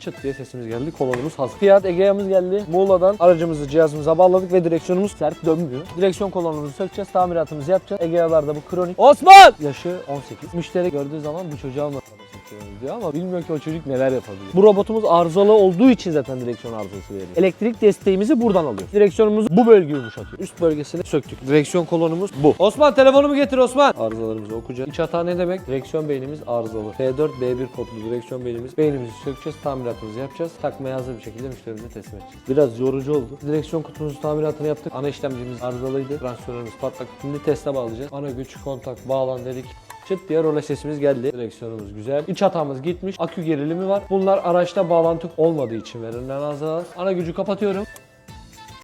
Çıt diye sesimiz geldi. Kolonumuz hazır. Fiat Egea'mız geldi. Muğla'dan aracımızı cihazımıza bağladık ve direksiyonumuz sert dönmüyor. Direksiyon kolonumuzu sökeceğiz. Tamiratımızı yapacağız. Egea'larda bu kronik. Osman! Yaşı 18. Müşteri gördüğü zaman bu çocuğa mı diyor ama bilmiyor ki o çocuk neler yapabilir. Bu robotumuz arızalı olduğu için zaten direksiyon arızası veriyor. Elektrik desteğimizi buradan alıyoruz. Direksiyonumuzu bu bölgeyi yumuşatıyor. Üst bölgesini söktük. Direksiyon kolonumuz bu. Osman telefonumu getir Osman. Arızalarımızı okuyacağız. İç hata ne demek? Direksiyon beynimiz arızalı. F4 B1 kodlu direksiyon beynimiz. Beynimizi sökeceğiz. Tamiratımızı yapacağız. Takmaya hazır bir şekilde müşterimize teslim edeceğiz. Biraz yorucu oldu. Direksiyon kutumuzun tamiratını yaptık. Ana işlemcimiz arızalıydı. Transistörümüz patlak. Şimdi teste bağlayacağız. Ana güç, kontak, bağlan dedik. Çıt diye role sesimiz geldi. Direksiyonumuz güzel. İç hatamız gitmiş. Akü gerilimi var. Bunlar araçta bağlantı olmadığı için verilen arızalar. Ana gücü kapatıyorum.